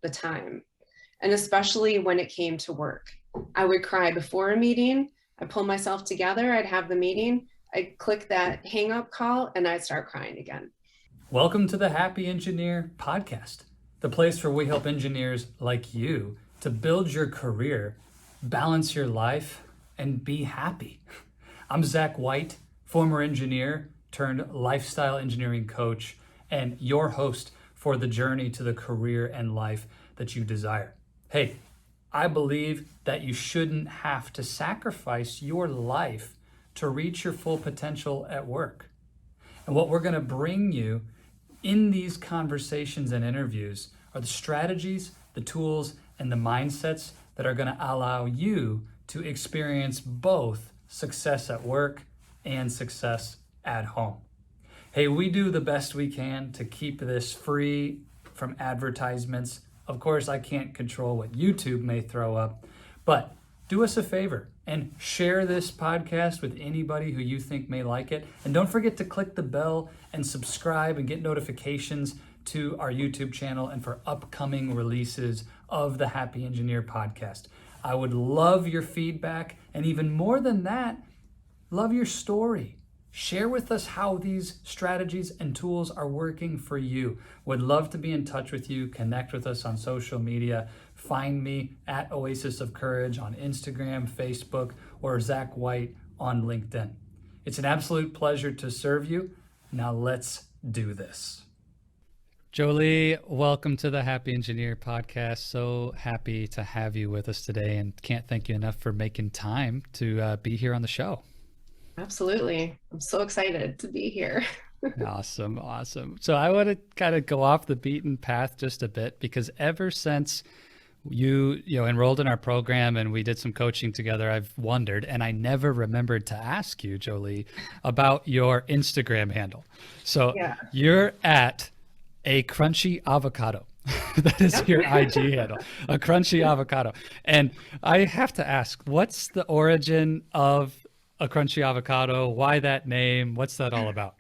the time. And especially when it came to work. I would cry before a meeting. I'd pull myself together. I'd have the meeting. I'd click that hang up call and I'd start crying again. Welcome to the Happy Engineer podcast, the place where we help engineers like you to build your career, balance your life, and be happy. I'm Zach White, former engineer turned lifestyle engineering coach, and your host for the journey to the career and life that you desire. Hey, I believe that you shouldn't have to sacrifice your life to reach your full potential at work. And what we're going to bring you in these conversations and interviews are the strategies, the tools, and the mindsets that are going to allow you to experience both success at work and success at home. Hey, we do the best we can to keep this free from advertisements. Of course, I can't control what YouTube may throw up, but do us a favor and share this podcast with anybody who you think may like it. And don't forget to click the bell and subscribe and get notifications to our YouTube channel and for upcoming releases of the Happy Engineer podcast. I would love your feedback, and even more than that, love your story. Share with us how these strategies and tools are working for you. Would love to be in touch with you. Connect with us on social media. Find me at Oasis of Courage on Instagram, Facebook, or Zach White on LinkedIn. It's an absolute pleasure to serve you. Now let's do this. Joli, welcome to the Happy Engineer podcast. So happy to have you with us today, and can't thank you enough for making time to be here on the show. Absolutely. I'm so excited to be here. Awesome. So I want to kind of go off the beaten path just a bit, because ever since you enrolled in our program and we did some coaching together, I've wondered, and I never remembered to ask you, Joli, about your Instagram handle. So You're at a crunchy avocado. That is your IG handle, a crunchy avocado. And I have to ask, what's the origin of a crunchy avocado? Why that name? What's that all about?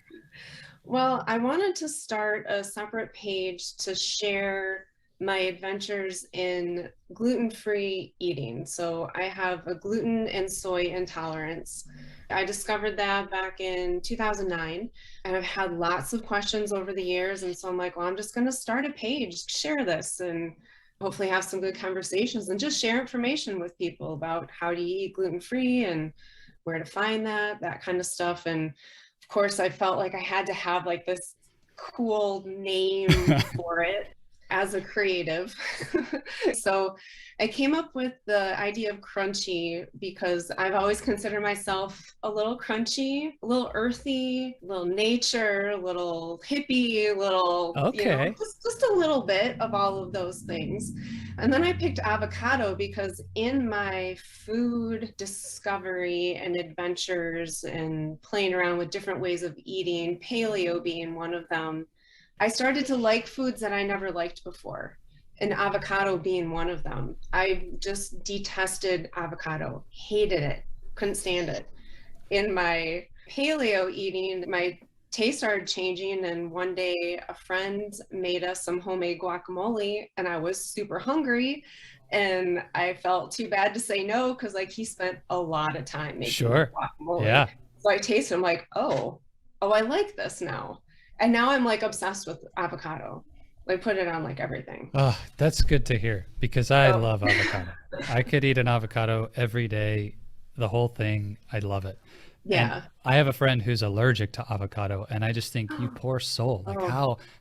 Well, I wanted to start a separate page to share my adventures in gluten-free eating. So I have a gluten and soy intolerance. I discovered that back in 2009, and I've had lots of questions over the years. And so I'm like, well, I'm just going to start a page, share this, and hopefully have some good conversations and just share information with people about how to eat gluten-free and where to find that kind of stuff. And of course, I felt like I had to have like this cool name for it as a creative. So I came up with the idea of crunchy because I've always considered myself a little crunchy, a little earthy, a little nature, a little hippie, just a little bit of all of those things. And then I picked avocado because in my food discovery and adventures and playing around with different ways of eating, paleo being one of them, I started to like foods that I never liked before, and avocado being one of them. I just detested avocado, hated it, couldn't stand it. In my paleo eating, my taste started changing, and one day a friend made us some homemade guacamole, and I was super hungry, and I felt too bad to say no because like he spent a lot of time making guacamole. Yeah. So I tasted, I'm like, oh, I like this now. And now I'm like obsessed with avocado. I put it on like everything. Oh, that's good to hear, because I love avocado. I could eat an avocado every day, the whole thing. I love it. Yeah. And I have a friend who's allergic to avocado, and I just think, you poor soul, like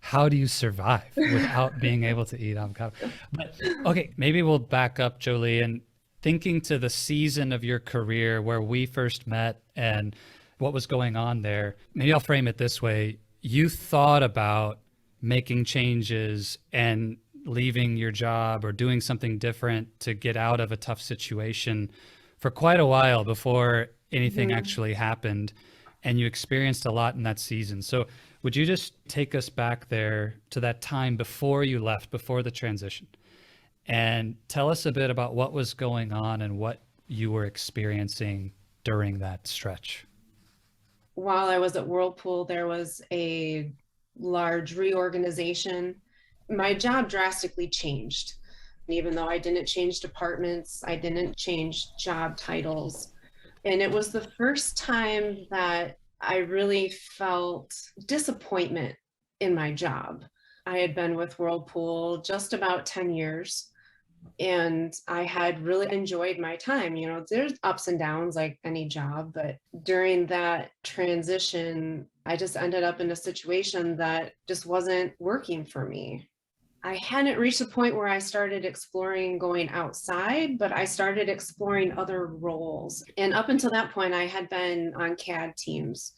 how do you survive without being able to eat avocado? But okay, maybe we'll back up, Joli, and thinking to the season of your career where we first met and what was going on there. Maybe I'll frame it this way. You thought about making changes and leaving your job or doing something different to get out of a tough situation for quite a while before anything actually happened, and you experienced a lot in that season. So would you just take us back there to that time before you left, before the transition, and tell us a bit about what was going on and what you were experiencing during that stretch? While I was at Whirlpool, there was a large reorganization. My job drastically changed. even though I didn't change departments, I didn't change job titles. And it was the first time that I really felt disappointment in my job. I had been with Whirlpool just about 10 years, and I had really enjoyed my time. You know, there's ups and downs like any job, but during that transition, I just ended up in a situation that just wasn't working for me. I hadn't reached a point where I started exploring going outside, but I started exploring other roles. And up until that point, I had been on CAD teams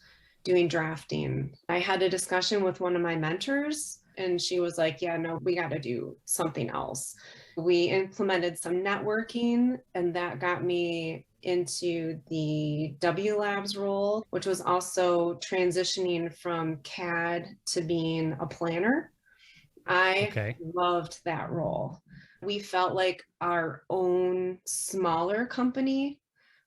doing drafting. I had a discussion with one of my mentors, and she was like, yeah, no, we got to do something else. We implemented some networking, and that got me into the W Labs role, which was also transitioning from CAD to being a planner. I loved that role. We felt like our own smaller company.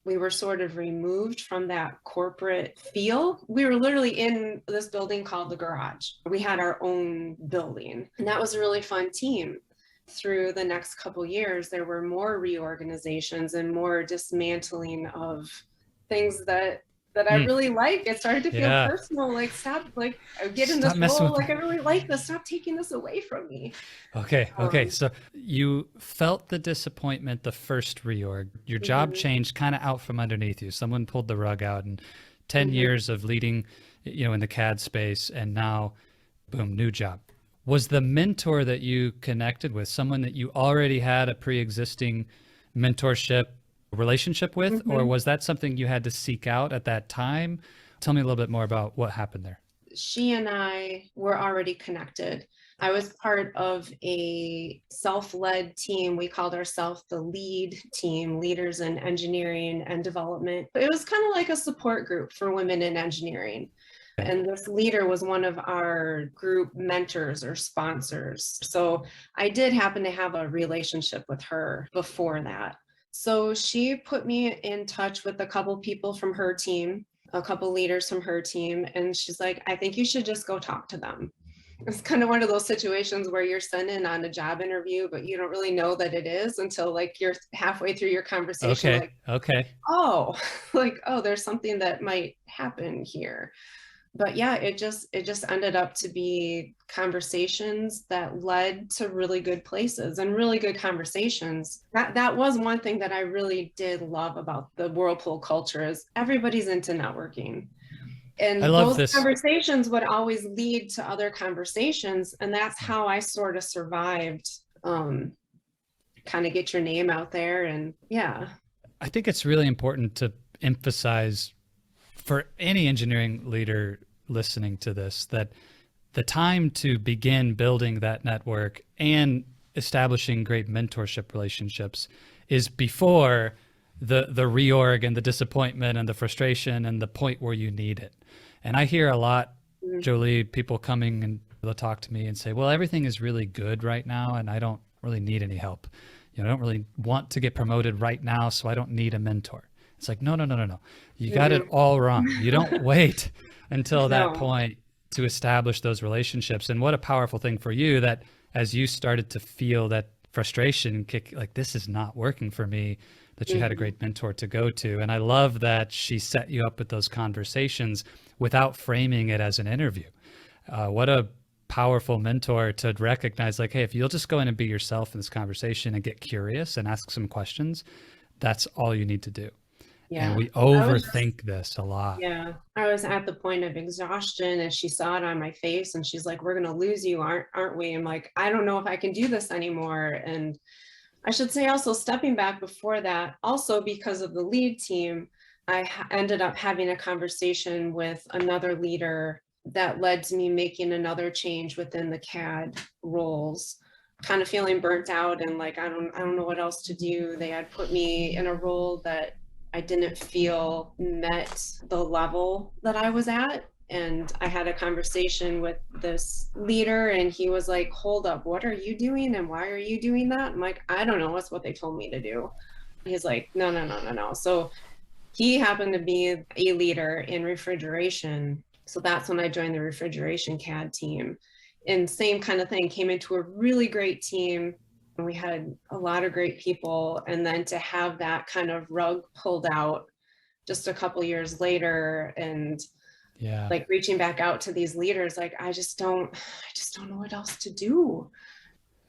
We were sort of removed from that corporate feel. We were literally in this building called the Garage. We had our own building, and that was a really fun team. Through the next couple years, there were more reorganizations and more dismantling of things that I really like. It started to feel personal. Like, stop, like, I get in this role, like, I really like this. Stop taking this away from me. Okay. So you felt the disappointment the first reorg. Your job changed kind of out from underneath you. Someone pulled the rug out, and 10 years of leading, you know, in the CAD space, and now, boom, new job. Was the mentor that you connected with someone that you already had a pre-existing mentorship relationship with, or was that something you had to seek out at that time? Tell me a little bit more about what happened there. She and I were already connected. I was part of a self-led team. We called ourselves the LEAD team, Leaders in Engineering and Development. It was kind of like a support group for women in engineering. And this leader was one of our group mentors or sponsors. So I did happen to have a relationship with her before that. So she put me in touch with a couple people from her team, a couple leaders from her team. And she's like, I think you should just go talk to them. It's kind of one of those situations where you're sent in on a job interview, but you don't really know that it is until like you're halfway through your conversation. Oh, like, oh, there's something that might happen here. But yeah, it just ended up to be conversations that led to really good places and really good conversations. That was one thing that I really did love about the Whirlpool culture is everybody's into networking. And those conversations would always lead to other conversations. And that's how I sort of survived, kind of get your name out there. And yeah. I think it's really important to emphasize for any engineering leader listening to this, that the time to begin building that network and establishing great mentorship relationships is before the reorg and the disappointment and the frustration and the point where you need it. And I hear a lot, Joli, people coming and they'll talk to me and say, well, everything is really good right now and I don't really need any help. You know, I don't really want to get promoted right now, so I don't need a mentor. It's like, no. You got it all wrong. You don't wait until that point to establish those relationships. And what a powerful thing for you that as you started to feel that frustration kick, like this is not working for me, that you had a great mentor to go to. And I love that she set you up with those conversations without framing it as an interview. What a powerful mentor to recognize like, hey, if you'll just go in and be yourself in this conversation and get curious and ask some questions, that's all you need to do. Yeah. And we overthink this a lot. Yeah. I was at the point of exhaustion and she saw it on my face and she's like, we're going to lose you, aren't we? I'm like, I don't know if I can do this anymore. And I should say also stepping back before that, also because of the lead team, I ended up having a conversation with another leader that led to me making another change within the CAD roles, kind of feeling burnt out and like, I don't know what else to do. They had put me in a role that I didn't feel met the level that I was at. And I had a conversation with this leader and he was like, hold up, what are you doing? And why are you doing that? I'm like, I don't know. That's what they told me to do. He's like, no. So he happened to be a leader in refrigeration. So that's when I joined the refrigeration CAD team. And same kind of thing, came into a really great team. And we had a lot of great people. And then to have that kind of rug pulled out just a couple years later, and like reaching back out to these leaders, like I just don't know what else to do.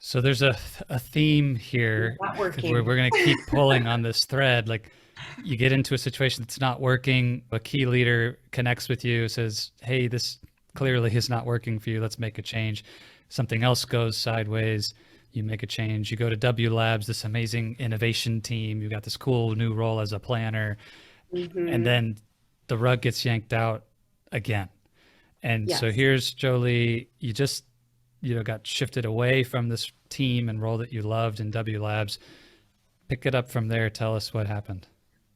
So there's a theme here where we're going to keep pulling on this thread. Like you get into a situation that's not working, a key leader connects with you, says, hey, this clearly is not working for you. Let's make a change. Something else goes sideways. You make a change. You go to W Labs, this amazing innovation team. You've got this cool new role as a planner. And then the rug gets yanked out again. And so here's Joli, you just, got shifted away from this team and role that you loved in W Labs. Pick it up from there. Tell us what happened.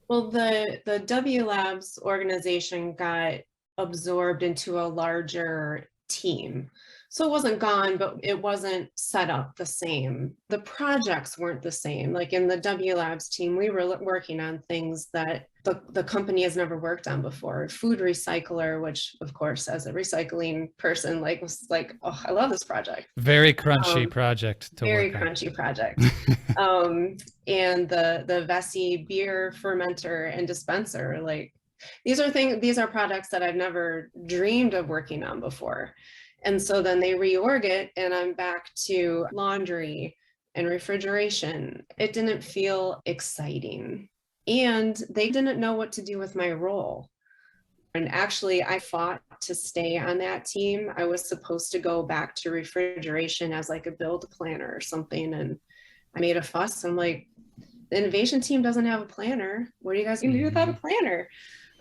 Well, the W Labs organization got absorbed into a larger team. So it wasn't gone, but it wasn't set up the same. The projects weren't the same. Like in the W Labs team, we were working on things that the company has never worked on before. Food recycler, which of course, as a recycling person, was like, oh, I love this project. Very crunchy project to very work on. Crunchy project. And the Vessi beer fermenter and dispenser, like these are products that I've never dreamed of working on before. And so then they reorg it and I'm back to laundry and refrigeration. It didn't feel exciting. And they didn't know what to do with my role. And actually, I fought to stay on that team. I was supposed to go back to refrigeration as like a build planner or something. And I made a fuss. I'm like, the innovation team doesn't have a planner. What are you guys going to do without a planner?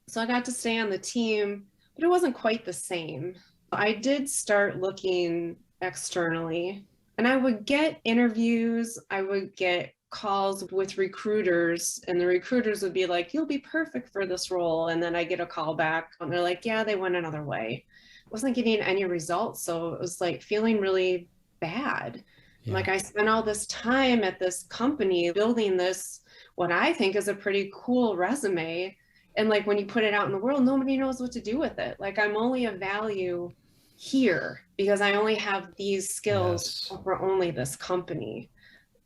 So I got to stay on the team, but it wasn't quite the same. I did start looking externally, and I would get interviews, I would get calls with recruiters, and the recruiters would be like, you'll be perfect for this role. And then I get a call back and they're like, yeah, they went another way. I wasn't getting any results. So it was like feeling really bad. Yeah. Like I spent all this time at this company building this, what I think is a pretty cool resume. And like when you put it out in the world, nobody knows what to do with it. Like I'm only of value here because I only have these skills for only this company.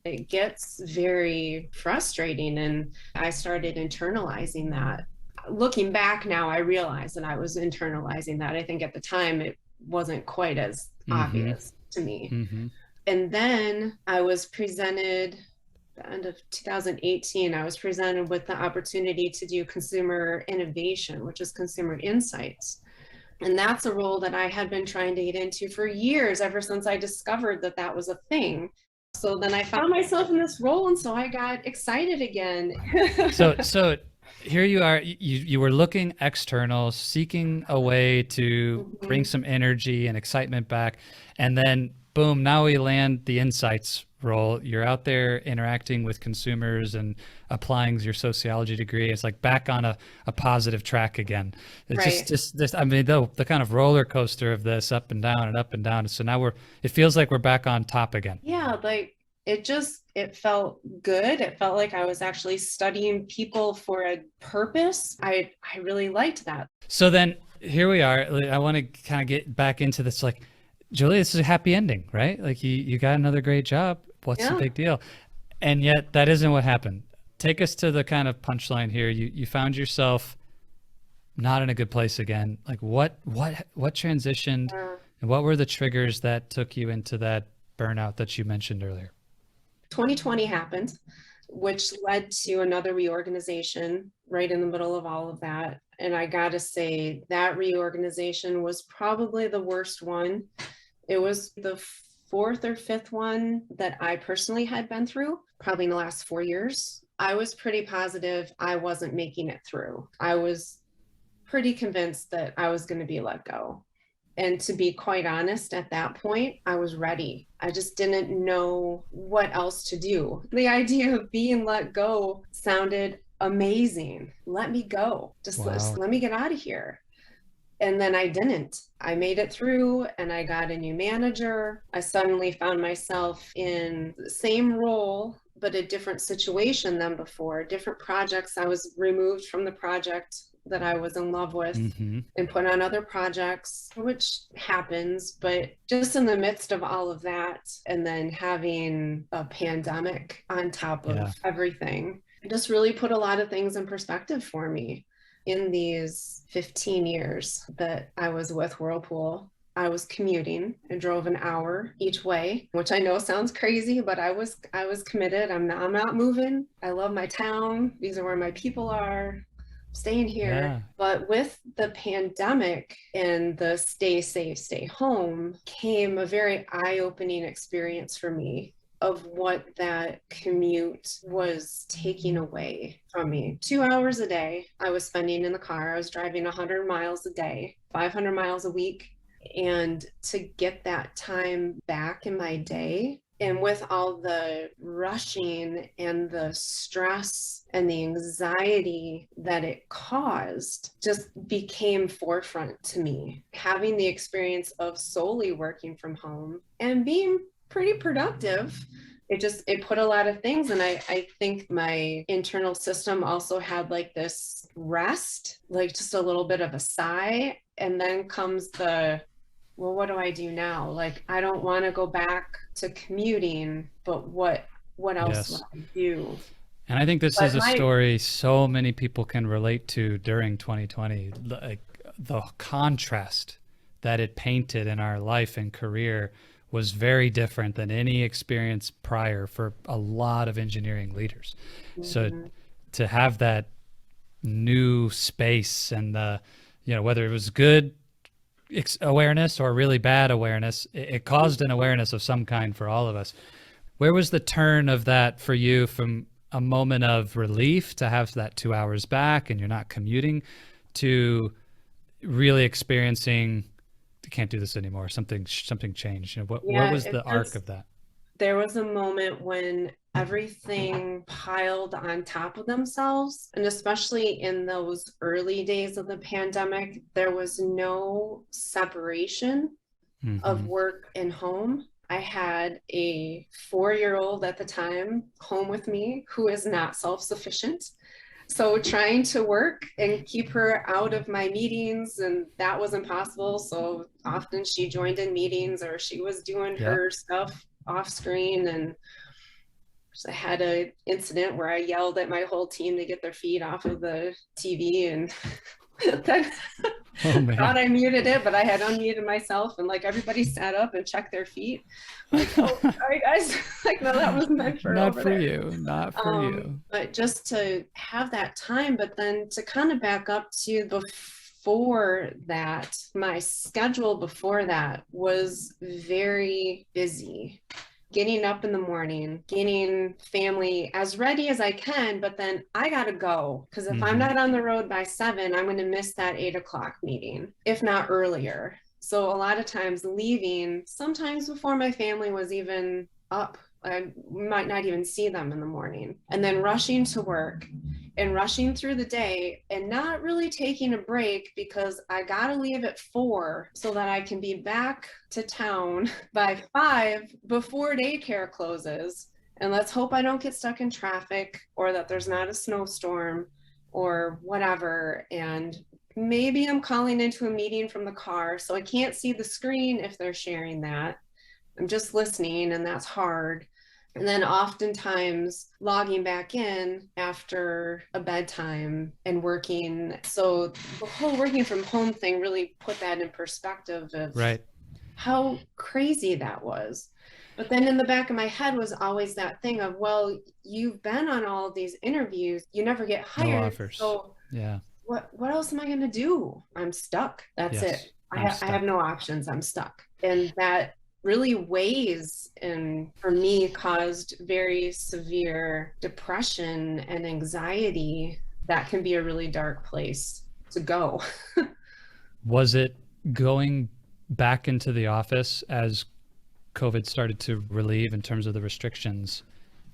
It gets very frustrating, and I started internalizing that. Looking back now, I realize that I was internalizing that. I think at the time it wasn't quite as obvious to me. And then I was presented, the end of 2018, I was presented with the opportunity to do consumer innovation, which is consumer insights. And that's a role that I had been trying to get into for years, ever since I discovered that that was a thing. So then I found myself in this role, and so I got excited again. So here you are, you were looking external, seeking a way to bring some energy and excitement back. And then boom, now we land the insights role. You're out there interacting with consumers and applying your sociology degree. It's like back on a positive track again. It's just this, I mean, the kind of roller coaster of this up and down and up and down. So now it feels like we're back on top again. Yeah. Like it felt good. It felt like I was actually studying people for a purpose. I really liked that. So then here we are. I want to kind of get back into this, like, Joli, this is a happy ending, right? Like you got another great job. What's the big deal? And yet that isn't what happened. Take us to the kind of punchline here. You found yourself not in a good place again. Like what transitioned and what were the triggers that took you into that burnout that you mentioned earlier? 2020 happened, which led to another reorganization right in the middle of all of that. And I got to say that reorganization was probably the worst one. It was the fourth or fifth one that I personally had been through, probably in the last 4 years. I was pretty positive I wasn't making it through. I was pretty convinced that I was going to be let go. And to be quite honest, at that point, I was ready. I just didn't know what else to do. The idea of being let go sounded amazing. Let me go. Just let me get out of here. And then I didn't. I made it through and I got a new manager. I suddenly found myself in the same role, but a different situation than before, different projects. I was removed from the project that I was in love with Mm-hmm. and put on other projects, which happens, but just in the midst of all of that, and then having a pandemic on top of Yeah. everything, it just really put a lot of things in perspective for me. In these 15 years that I was with Whirlpool, I was commuting and drove an hour each way, which I know sounds crazy, but I was committed. I'm not moving. I love my town. These are where my people are. Staying here. Yeah. But with the pandemic and the stay safe, stay home came a very eye-opening experience for me of what that commute was taking away from me. 2 hours a day I was spending in the car. I was driving 100 miles a day, 500 miles a week. And to get that time back in my day, and with all the rushing and the stress and the anxiety that it caused, just became forefront to me. Having the experience of solely working from home and being pretty productive, it put a lot of things. And I think my internal system also had like this rest, like just a little bit of a sigh. And then comes well, what do I do now? Like, I don't want to go back to commuting, but what else would I do? And I think this is a story so many people can relate to during 2020, like the contrast that it painted in our life and career was very different than any experience prior for a lot of engineering leaders. Mm-hmm. So to have that new space and whether it was good awareness or really bad awareness, it caused an awareness of some kind for all of us. Where was the turn of that for you, from a moment of relief to have that 2 hours back and you're not commuting, to really experiencing, I can't do this anymore, something changed? What was the arc of that? There was a moment when everything piled on top of themselves. And especially in those early days of the pandemic, there was no separation of work and home. I had a 4-year-old at the time home with me who is not self-sufficient. So trying to work and keep her out of my meetings, and that was impossible. So often she joined in meetings or she was doing her stuff off screen. And I had an incident where I yelled at my whole team to get their feet off of the TV, and then thought I muted it, but I had unmuted myself, and like everybody sat up and checked their feet. Like, oh, sorry guys, like, no, that was meant for not for you, not for you. But just to have that time, but then to kind of back up to before that, my schedule before that was very busy. Getting up in the morning, getting family as ready as I can, but then I gotta go. Because if I'm not on the road by 7, I'm gonna miss that 8 o'clock meeting, if not earlier. So a lot of times leaving, sometimes before my family was even up. I might not even see them in the morning. And then rushing to work and rushing through the day and not really taking a break, because I gotta leave at 4 so that I can be back to town by 5 before daycare closes. And let's hope I don't get stuck in traffic, or that there's not a snowstorm or whatever. And maybe I'm calling into a meeting from the car, so I can't see the screen if they're sharing that. I'm just listening, and that's hard. And then oftentimes logging back in after a bedtime and working. So the whole working from home thing really put that in perspective of how crazy that was. But then in the back of my head was always that thing of, well, you've been on all of these interviews, you never get hired. No offers. So what else am I going to do? I'm stuck. That's it. I have no options. I'm stuck. And that really weighs, and for me caused very severe depression and anxiety. That can be a really dark place to go. Was it going back into the office as COVID started to relieve in terms of the restrictions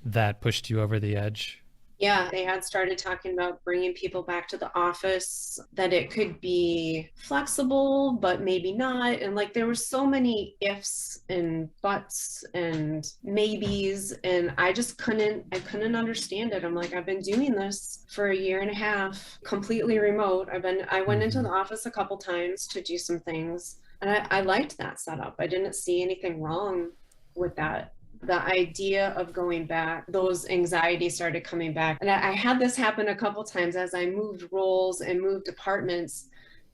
that pushed you over the edge Yeah, they had started talking about bringing people back to the office, that it could be flexible, but maybe not. And like there were so many ifs and buts and maybes, and I couldn't understand it. I'm like, I've been doing this for a year and a half, completely remote. I went into the office a couple times to do some things, and I liked that setup. I didn't see anything wrong with that. The idea of going back, those anxieties started coming back. And I had this happen a couple times as I moved roles and moved departments.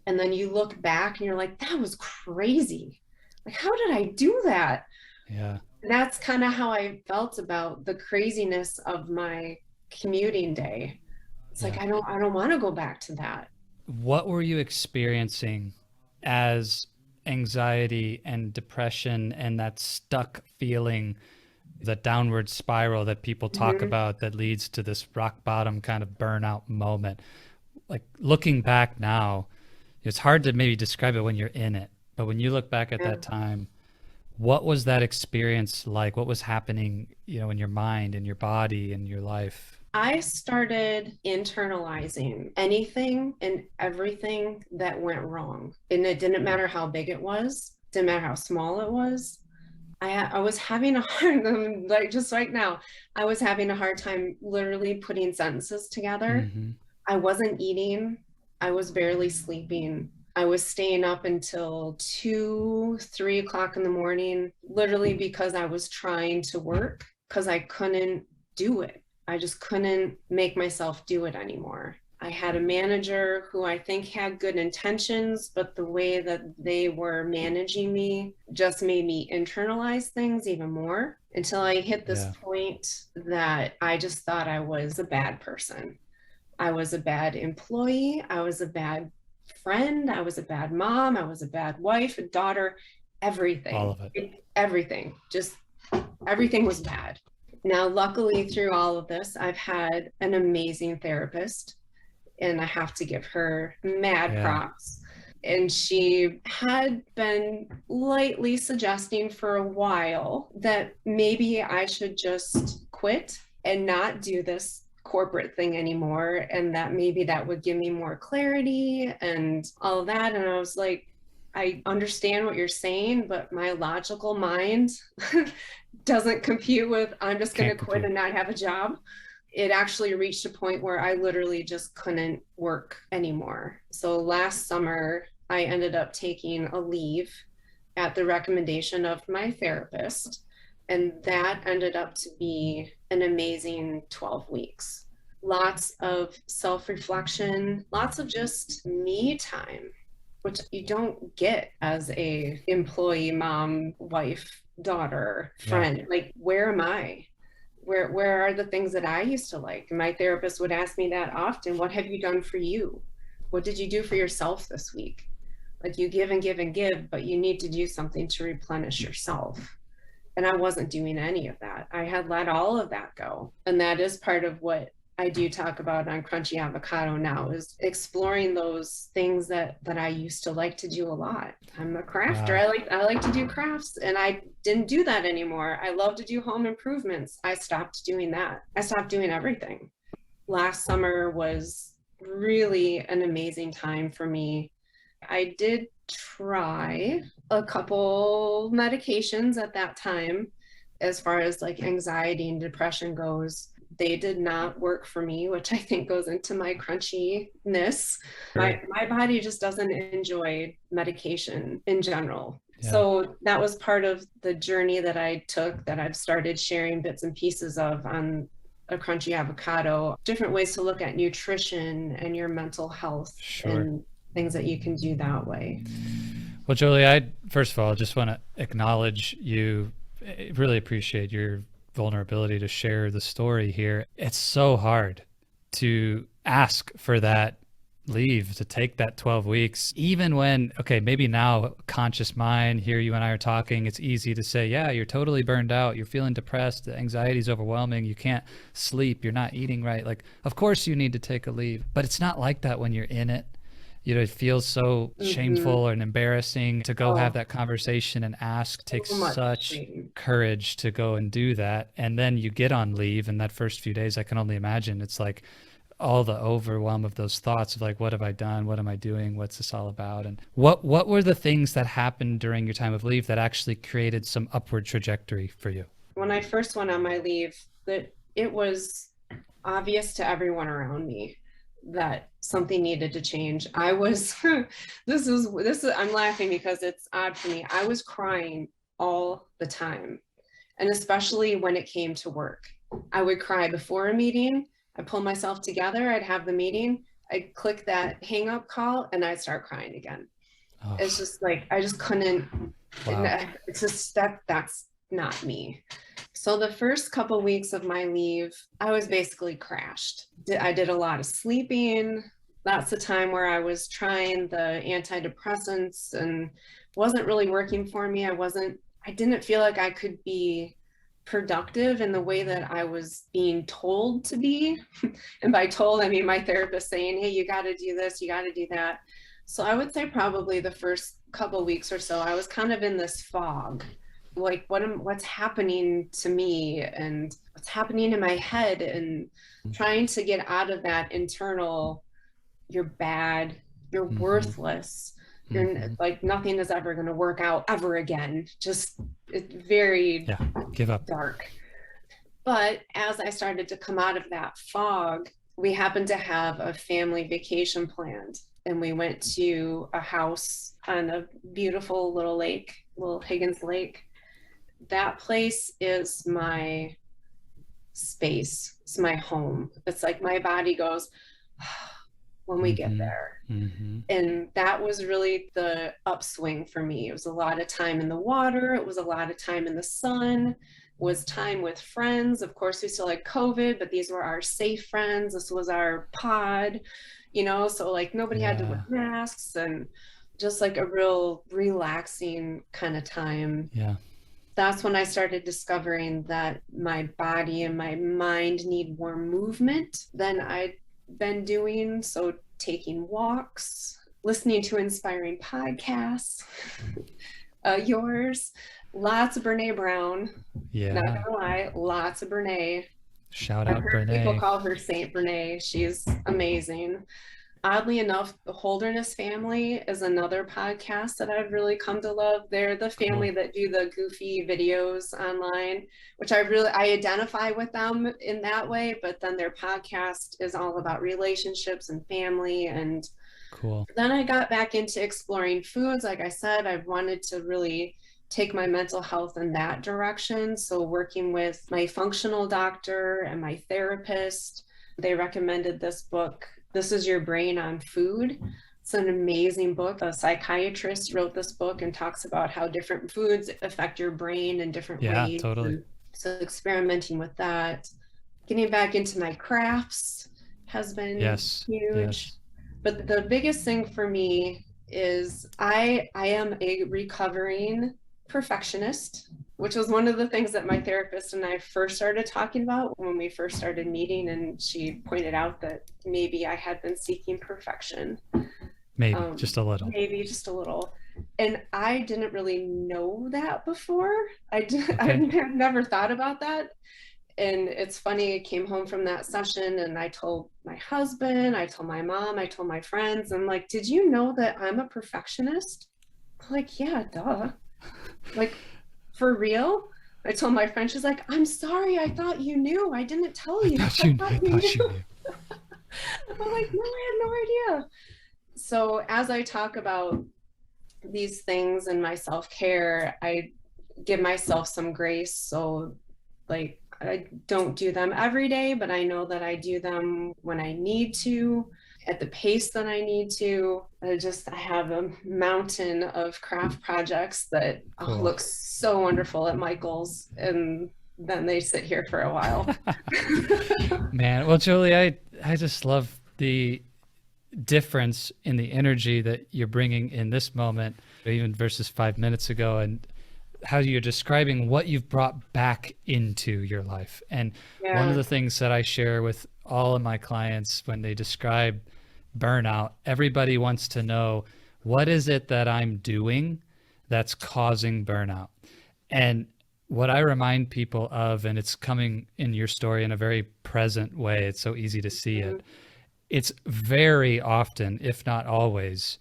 And then you look back and you're like, that was crazy. Like, how did I do that? Yeah. And that's kind of how I felt about the craziness of my commuting day. It's like, Yeah. I don't want to go back to that. What were you experiencing as anxiety and depression and that stuck feeling, the downward spiral that people talk Mhm. about that leads to this rock bottom kind of burnout moment? Like looking back now, it's hard to maybe describe it when you're in it, but when you look back at Yeah. that time, what was that experience like? What was happening, in your mind, in your body, in your life? I started internalizing anything and everything that went wrong. And it didn't matter how big it was, didn't matter how small it was. I was having a hard, like just right now, I was having a hard time literally putting sentences together. Hmm. I wasn't eating. I was barely sleeping. I was staying up until 2, 3 o'clock in the morning, literally because I was trying to work because I couldn't do it. I just couldn't make myself do it anymore. I had a manager who I think had good intentions, but the way that they were managing me just made me internalize things even more until I hit this Yeah. point that I just thought I was a bad person. I was a bad employee. I was a bad friend. I was a bad mom. I was a bad wife, a daughter, All everything. of it. Everything. Just everything was bad. Now, luckily, through all of this, I've had an amazing therapist, and I have to give her mad Yeah. props. And she had been lightly suggesting for a while that maybe I should just quit and not do this corporate thing anymore, and that maybe that would give me more clarity and all of that. And I was like, I understand what you're saying, but my logical mind doesn't compute with I'm just going to Can't quit compute. and not have a job. It actually reached a point where I literally just couldn't work anymore. So last summer, I ended up taking a leave at the recommendation of my therapist. And that ended up to be an amazing 12 weeks. Lots of self reflection, lots of just me time, which you don't get as a employee, mom, wife, daughter, Yeah. friend. Like, where am I? Where are the things that I used to like? My therapist would ask me that often. What have you done for you? What did you do for yourself this week? Like, you give and give and give, but you need to do something to replenish yourself. And I wasn't doing any of that. I had let all of that go. And that is part of what I do talk about on Crunchy Avocado now, is exploring those things that I used to like to do a lot. I'm a crafter. Wow. I like to do crafts, and I didn't do that anymore. I love to do home improvements. I stopped doing that. I stopped doing everything. Last summer was really an amazing time for me. I did try a couple medications at that time as far as like anxiety and depression goes. They did not work for me, which I think goes into my crunchiness. Sure. My body just doesn't enjoy medication in general. Yeah. So that was part of the journey that I took, that I've started sharing bits and pieces of on a Crunchy Avocado, different ways to look at nutrition and your mental health Sure. and things that you can do that way. Well, Jolie, I first of all just want to acknowledge you. Really appreciate your vulnerability to share the story here. It's so hard to ask for that leave, to take that 12 weeks, even when, okay, maybe now conscious mind, here you and I are talking, it's easy to say, yeah, you're totally burned out, you're feeling depressed, the anxiety is overwhelming, you can't sleep, you're not eating right. Like, of course you need to take a leave, but it's not like that when you're in it. it feels so shameful and embarrassing to go have Oh, that conversation and ask. Takes so much such shame. courage to go and do that. And then you get on leave, and that first few days, I can only imagine it's like all the overwhelm of those thoughts of like, what have I done? What am I doing? What's this all about? And what were the things that happened during your time of leave that actually created some upward trajectory for you? When I first went on my leave, that it was obvious to everyone around me that something needed to change. I was this is I'm laughing because it's odd for me. I was crying all the time. And especially when it came to work. I would cry before a meeting. I'd pull myself together, I'd have the meeting, I'd click that hang up call, and I'd start crying again. Oh, It's just like I just couldn't. wow. It's just that's not me. So the first couple weeks of my leave, I was basically crashed. I did a lot of sleeping. That's the time where I was trying the antidepressants and wasn't really working for me. I didn't feel like I could be productive in the way that I was being told to be. And by told, I mean my therapist saying, hey, you got to do this, you got to do that. So I would say probably the first couple weeks or so, I was kind of in this fog, like what's happening to me and what's happening in my head, and trying to get out of that internal, you're bad, you're worthless, you're like nothing is ever going to work out ever again. Just it's very Yeah, give up. dark. But as I started to come out of that fog, we happened to have a family vacation planned, and we went to a house on a beautiful little lake, little Higgins Lake. That place is my space. It's my home. It's like my body goes when we get there. And that was really the upswing for me. It was a lot of time in the water. It was a lot of time in the sun. It was time with friends. Of course, we still had COVID, but these were our safe friends. This was our pod, so like nobody had to wear masks, and just like a real relaxing kind of time. Yeah. That's when I started discovering that my body and my mind need more movement than I'd been doing. So taking walks, listening to inspiring podcasts, yours, lots of Brene Brown. Yeah. Not gonna lie, lots of Brene. Shout I've out heard people Brene. call her Saint Brene. She's amazing. Oddly enough, the Holderness Family is another podcast that I've really come to love. They're the family that do the goofy videos online, which I identify with them in that way, but then their podcast is all about relationships and family. And Cool. then I got back into exploring foods. Like I said, I wanted to really take my mental health in that direction. So working with my functional doctor and my therapist, they recommended this book, This Is Your Brain on Food. It's an amazing book. A psychiatrist wrote this book and talks about how different foods affect your brain in different Yeah, ways. totally. And so experimenting with that, getting back into my crafts has been Yes. huge. Yes. But the biggest thing for me is I am a recovering perfectionist, which was one of the things that my therapist and I first started talking about when we first started meeting. And she pointed out that maybe I had been seeking perfection. Maybe just a little. Maybe just a little. And I didn't really know that before. I'd never thought about that. And it's funny, I came home from that session and I told my husband, I told my mom, I told my friends, I'm like, did you know that I'm a perfectionist? Like, yeah, duh. Like, for real? I told my friend, she's like, I'm sorry, I thought you knew. I didn't tell you. I thought you knew. I'm like, no, I had no idea. So as I talk about these things and my self-care, I give myself some grace. So like, I don't do them every day, but I know that I do them when I need to, at the pace that I need to. I have a mountain of craft projects that look so wonderful at Michael's, and then they sit here for a while. Man, well, Joli, I just love the difference in the energy that you're bringing in this moment, even versus 5 minutes ago, and how you're describing what you've brought back into your life. And one of the things that I share with all of my clients when they describe burnout, everybody wants to know, what is it that I'm doing that's causing burnout? And what I remind people of, and it's coming in your story in a very present way, it's so easy to see it. It's very often, if not always,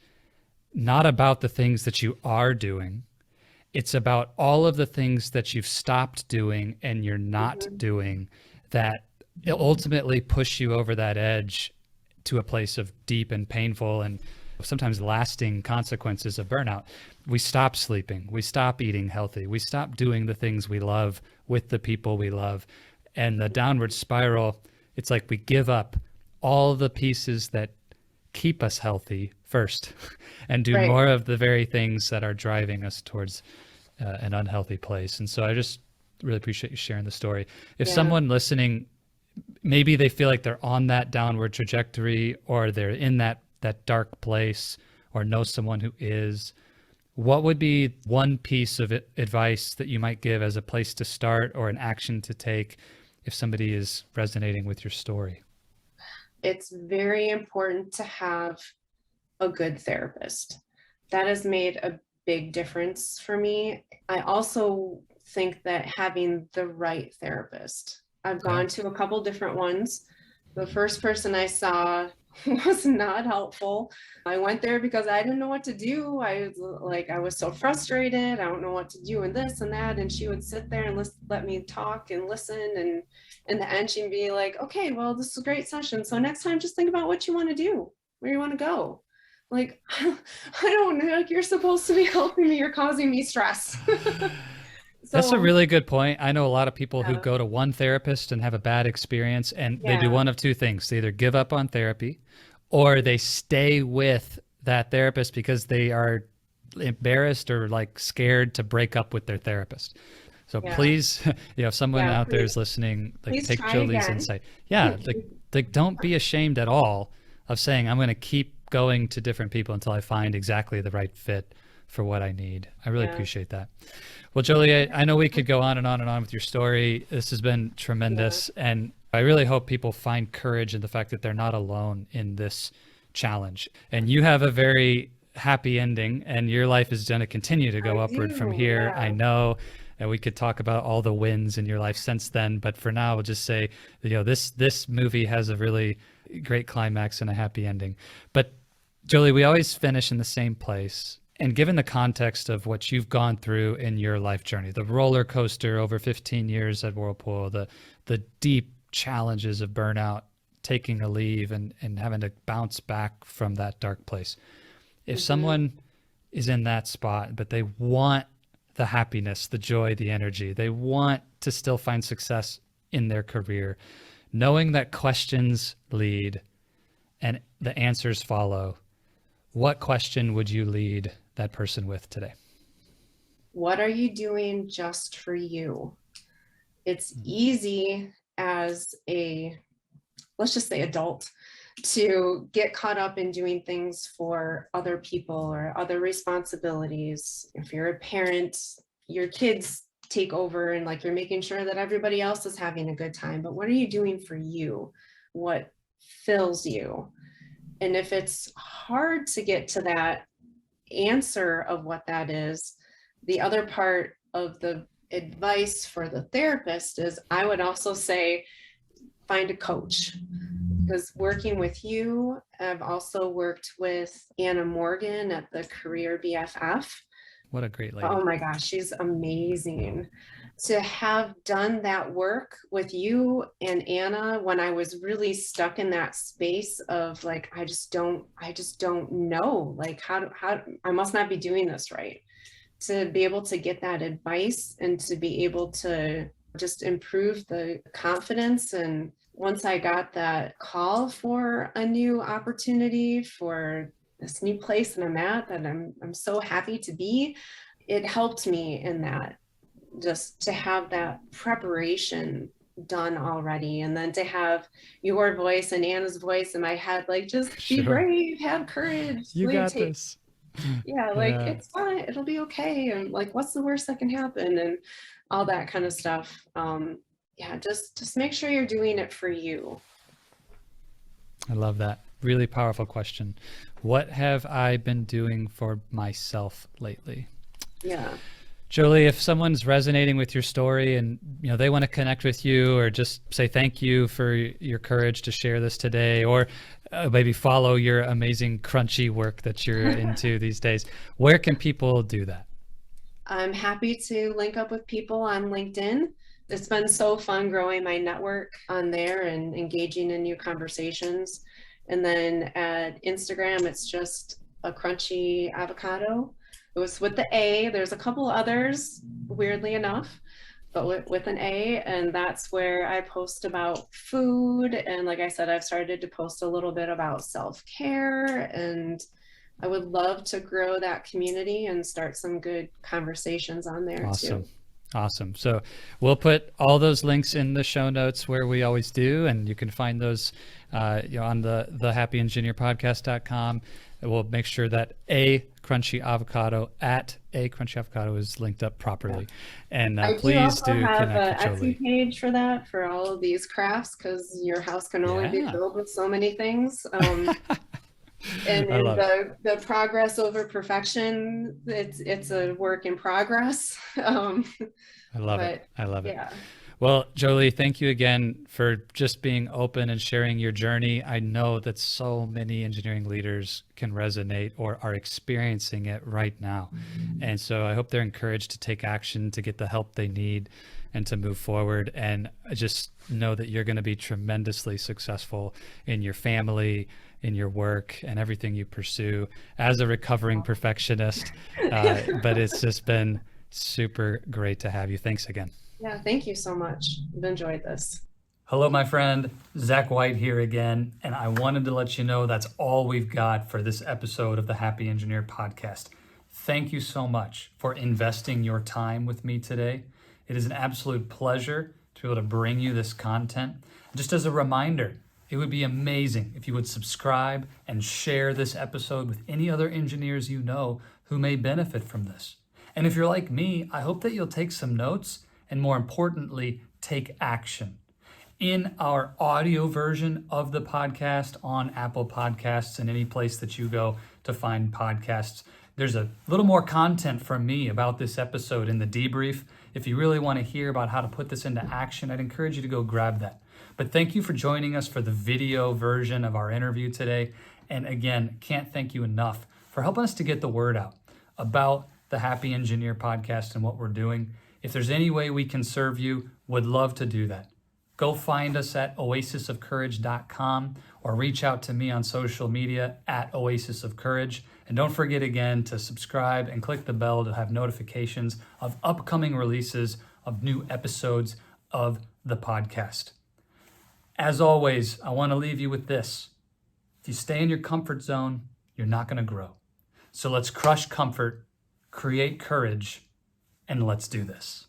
not about the things that you are doing. It's about all of the things that you've stopped doing and you're not doing that ultimately push you over that edge to a place of deep and painful and sometimes lasting consequences of burnout. We stop sleeping, we stop eating healthy, we stop doing the things we love with the people we love. And the downward spiral, it's like we give up all the pieces that keep us healthy first and do more of the very things that are driving us towards an unhealthy place. And so I just really appreciate you sharing the story. If someone listening, maybe they feel like they're on that downward trajectory, or they're in that dark place, or know someone who is, what would be one piece of advice that you might give as a place to start or an action to take if somebody is resonating with your story? It's very important to have a good therapist. That has made a big difference for me. I also think that having the right therapist. I've gone to a couple different ones. The first person I saw was not helpful. I went there because I didn't know what to do. I was so frustrated. I don't know what to do and this and that. And she would sit there and let me talk and listen. And in the end, she'd be like, okay, well, this is a great session. So next time, just think about what you want to do, where you want to go. Like, I don't know, like, you're supposed to be helping me. You're causing me stress. That's a really good point. I know a lot of people who go to one therapist and have a bad experience, and they do one of two things. They either give up on therapy or they stay with that therapist because they are embarrassed or like scared to break up with their therapist. So please, if someone out there is listening, like, take Joli's insight. Like don't be ashamed at all of saying, I'm going to keep going to different people until I find exactly the right fit for what I need. I really appreciate that. Well, Joli, I know we could go on and on and on with your story. This has been tremendous. And I really hope people find courage in the fact that they're not alone in this challenge. And you have a very happy ending, and your life is going to continue to go upward from here. I know. And we could talk about all the wins in your life since then. But for now, we'll just say, this movie has a really great climax and a happy ending. But Joli, we always finish in the same place. And given the context of what you've gone through in your life journey, the roller coaster over 15 years at Whirlpool, the deep challenges of burnout, taking a leave and having to bounce back from that dark place. If someone is in that spot, but they want the happiness, the joy, the energy, they want to still find success in their career, knowing that questions lead and the answers follow, what question would you lead that person with today? What are you doing just for you? It's easy as a, let's just say, adult, to get caught up in doing things for other people or other responsibilities. If you're a parent, your kids take over and like you're making sure that everybody else is having a good time. But what are you doing for you? What fills you? And if it's hard to get to that answer of what that is, the other part of the advice for the therapist is, I would also say, find a coach. Because working with you, I've also worked with Anna Morgan at the Career BFF. What a great lady. Oh my gosh, she's amazing. To have done that work with you and Anna when I was really stuck in that space of like, I just don't know, like how I must not be doing this right. To be able to get that advice and to be able to just improve the confidence. And once I got that call for a new opportunity for this new place that I'm at, that I'm so happy to be, it helped me in that, just to have that preparation done already, and then to have your voice and Anna's voice in my head, like, just be brave, have courage, you got this. Like it's fine, it'll be okay, and like, what's the worst that can happen, and all that kind of stuff. Just make sure you're doing it for you. I love that. really powerful question. What have I been doing for myself lately? Yeah. Joli, if someone's resonating with your story and they want to connect with you or just say thank you for your courage to share this today, or maybe follow your amazing crunchy work that you're into these days, where can people do that? I'm happy to link up with people on LinkedIn. It's been so fun growing my network on there and engaging in new conversations. And then at Instagram, it's just a crunchy avocado. It was with the A. There's a couple others, weirdly enough, but with an A. And that's where I post about food. And like I said, I've started to post a little bit about self-care, and I would love to grow that community and start some good conversations on there Awesome. too. Awesome. So we'll put all those links in the show notes where we always do, and you can find those on the happyengineerpodcast.com. We'll make sure that A Crunchy Avocado is linked up properly. Yeah. And please do have connect an with Joli. Etsy page for that, for all of these crafts, because your house can only be filled with so many things. And the progress over perfection, it's a work in progress. I love it. I love it. Yeah. Well, Joli, thank you again for just being open and sharing your journey. I know that so many engineering leaders can resonate or are experiencing it right now. And so I hope they're encouraged to take action, to get the help they need, and to move forward. And I just know that you're going to be tremendously successful in your family, in your work, and everything you pursue as a recovering perfectionist. But it's just been super great to have you. Thanks again. Yeah, thank you so much. I've enjoyed this. Hello, my friend. Zach White here again. And I wanted to let you know that's all we've got for this episode of the Happy Engineer podcast. Thank you so much for investing your time with me today. It is an absolute pleasure to be able to bring you this content. Just as a reminder, it would be amazing if you would subscribe and share this episode with any other engineers you know who may benefit from this. And if you're like me, I hope that you'll take some notes and, more importantly, take action. In our audio version of the podcast on Apple Podcasts and any place that you go to find podcasts, there's a little more content from me about this episode in the debrief. If you really want to hear about how to put this into action, I'd encourage you to go grab that. But thank you for joining us for the video version of our interview today. And again, can't thank you enough for helping us to get the word out about the Happy Engineer podcast and what we're doing. If there's any way we can serve you, would love to do that. Go find us at oasisofcourage.com or reach out to me on social media at Oasis of Courage. And don't forget again to subscribe and click the bell to have notifications of upcoming releases of new episodes of the podcast. As always, I want to leave you with this. If you stay in your comfort zone, you're not going to grow. So let's crush comfort, create courage, and let's do this.